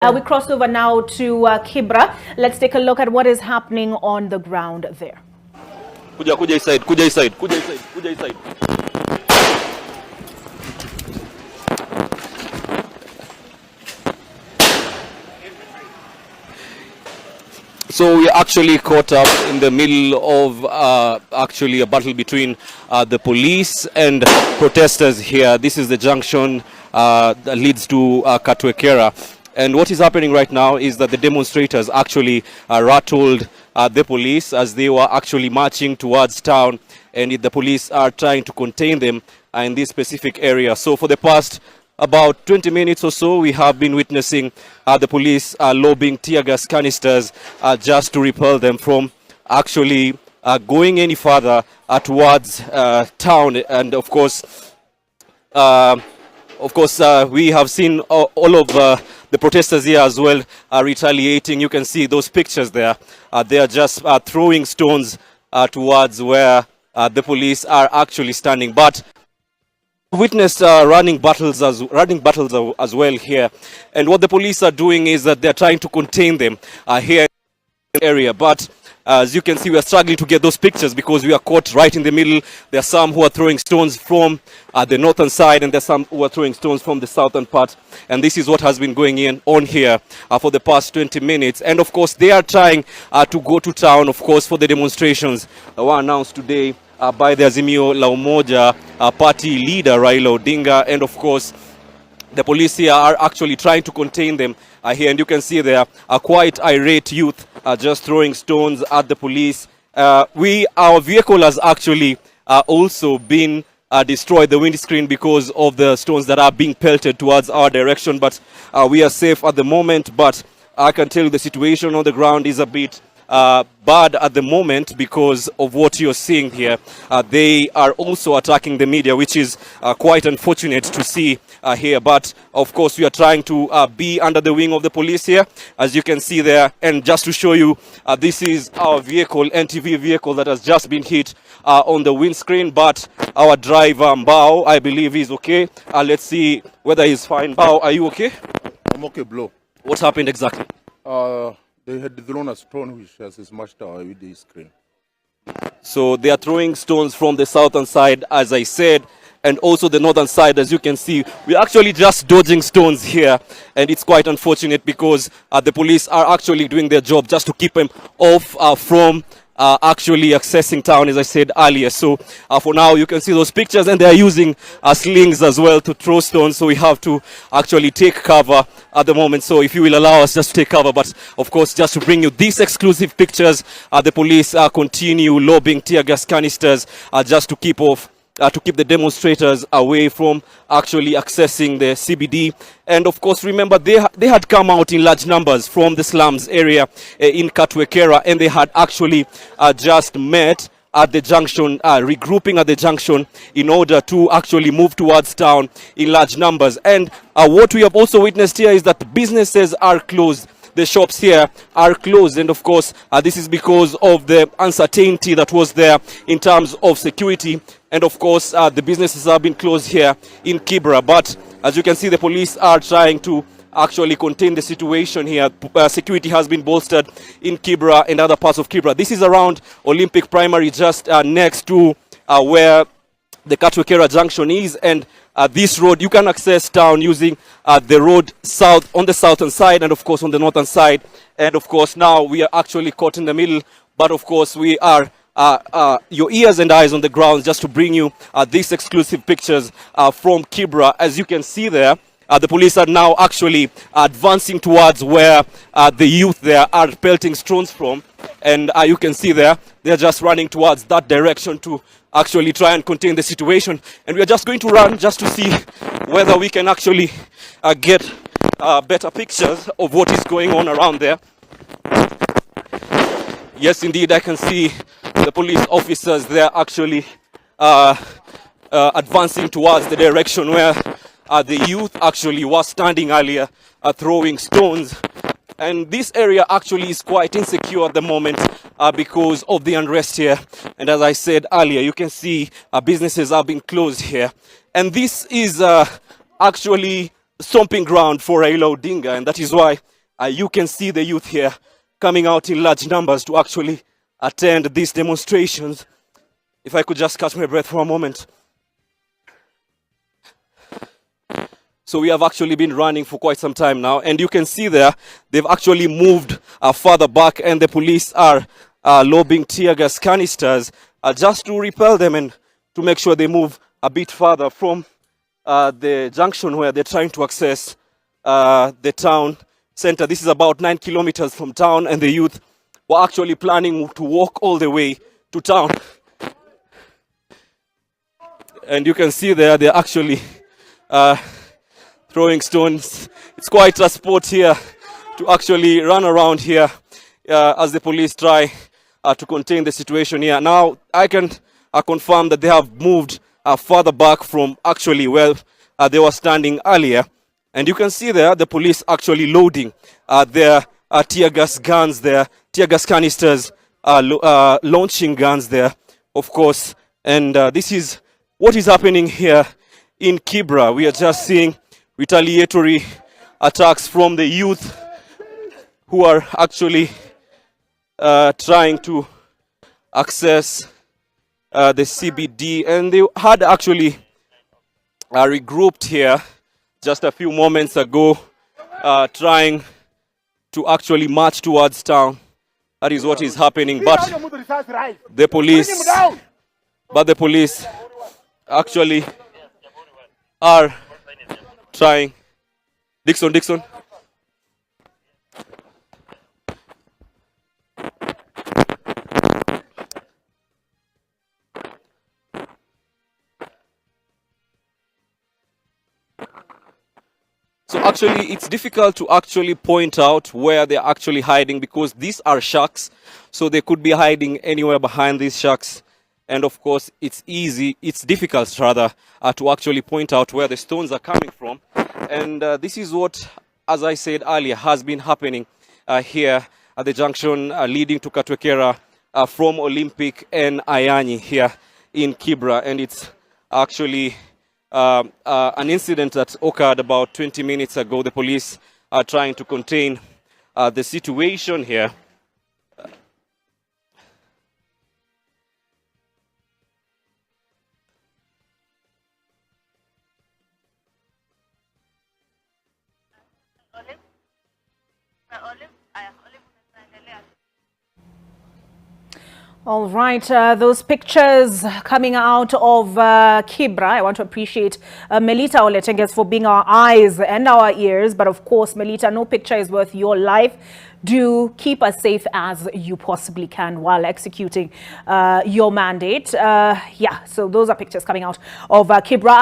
We cross over now to Kibra. Let's take a look at what is happening on the ground there. Kuja inside. So we actually caught up in the middle of actually a battle between the police and protesters here. This is the junction that leads to Katwekera. And what is happening right now is that the demonstrators actually rattled the police as they were actually marching towards town, and the police are trying to contain them in this specific area. So for the past about 20 minutes or so, we have been witnessing the police lobbing tear gas canisters just to repel them from actually going any further towards town. And of course, we have seen all of the protesters here as well retaliating. You can see those pictures there. They are just throwing stones towards where the police are actually standing. But witnessed running battles as well here, and what the police are doing is that they're trying to contain them here in the area. But as you can see, we are struggling to get those pictures because we are caught right in the middle. There are some who are throwing stones from the northern side, and there are some who are throwing stones from the southern part. And this is what has been going on here for the past 20 minutes. And of course, they are trying to go to town, of course, for the demonstrations that were announced today by the Azimio la Umoja party leader Raila Odinga. And of course, the police here are actually trying to contain them here, and you can see there are quite irate youth just throwing stones at the police. Our vehicle has actually also been destroyed, the windscreen, because of the stones that are being pelted towards our direction. But we are safe at the moment. But I can tell you the situation on the ground is a bit bad at the moment because of what you're seeing here. They are also attacking the media, which is quite unfortunate to see here. But of course, we are trying to be under the wing of the police here, as you can see there. And just to show you, this is our vehicle, NTV vehicle, that has just been hit on the windscreen. But our driver, Mbao, I believe he's okay. Let's see whether he's fine. Mbao, are you okay? I'm okay, bro. What happened exactly? They had thrown a stone which has smashed away with the screen. So they are throwing stones from the southern side, as I said, and also the northern side. As you can see, we're actually just dodging stones here, and it's quite unfortunate because the police are actually doing their job just to keep them off from actually accessing town, as I said earlier. So for now, you can see those pictures, and they are using slings as well to throw stones. So we have to actually take cover at the moment. So if you will allow us just to take cover, but of course, just to bring you these exclusive pictures, the police continue lobbing tear gas canisters just to keep the demonstrators away from actually accessing the CBD. And of course, remember, they had come out in large numbers from the slums area in Katwekera, and they had actually just met at the junction, regrouping at the junction in order to actually move towards town in large numbers. And what we have also witnessed here is that businesses are closed. The shops here are closed, and of course, this is because of the uncertainty that was there in terms of security. And of course, the businesses have been closed here in Kibra. But as you can see, the police are trying to actually contain the situation here. Security has been bolstered in Kibra and other parts of Kibra. This is around Olympic Primary, just next to where the Katwekera junction is. And this road, you can access town using the road south on the southern side, and of course on the northern side. And of course, now we are actually caught in the middle. But of course, we are your ears and eyes on the ground just to bring you these exclusive pictures from Kibra. As you can see there, the police are now actually advancing towards where the youth there are pelting stones from. And you can see there, they're just running towards that direction to actually try and contain the situation. And we are just going to run just to see whether we can actually get better pictures of what is going on around there. Yes, indeed, I can see the police officers there actually advancing towards the direction where the youth actually was standing earlier, throwing stones. And this area actually is quite insecure at the moment because of the unrest here. And as I said earlier, you can see businesses are being closed here. And this is actually stomping ground for Raila Odinga, and that is why you can see the youth here coming out in large numbers to actually attend these demonstrations. If I could just catch my breath for a moment. So we have actually been running for quite some time now, and you can see there they've actually moved further back, and the police are lobbing tear gas canisters just to repel them and to make sure they move a bit further from the junction where they're trying to access the town center. This is about 9 kilometers from town, and the youth were actually planning to walk all the way to town. And you can see there they're actually throwing stones. It's quite a sport here to actually run around here as the police try to contain the situation here. Now I can confirm that they have moved further back from actually where they were standing earlier, and you can see there the police actually loading their tear gas guns there, tear gas canisters, launching guns there, of course. And this is what is happening here in Kibra. We are just seeing retaliatory attacks from the youth who are actually trying to access the CBD, and they had actually regrouped here just a few moments ago, trying to actually march towards town. That is what is happening, but the police actually are trying. Dixon. So actually, it's difficult to actually point out where they're actually hiding, because these are shacks. So they could be hiding anywhere behind these shacks. And of course, it's difficult rather, to actually point out where the stones are coming from. And this is what, as I said earlier, has been happening here at the junction leading to Katwekera from Olympic and Ayanyi here in Kibra. And it's actually an incident that occurred about 20 minutes ago. The police are trying to contain the situation here. All right, those pictures coming out of Kibra. I want to appreciate Melita Oletenges for being our eyes and our ears. But of course, Melita, no picture is worth your life. Do keep as safe as you possibly can while executing your mandate. Yeah, so those are pictures coming out of Kibra.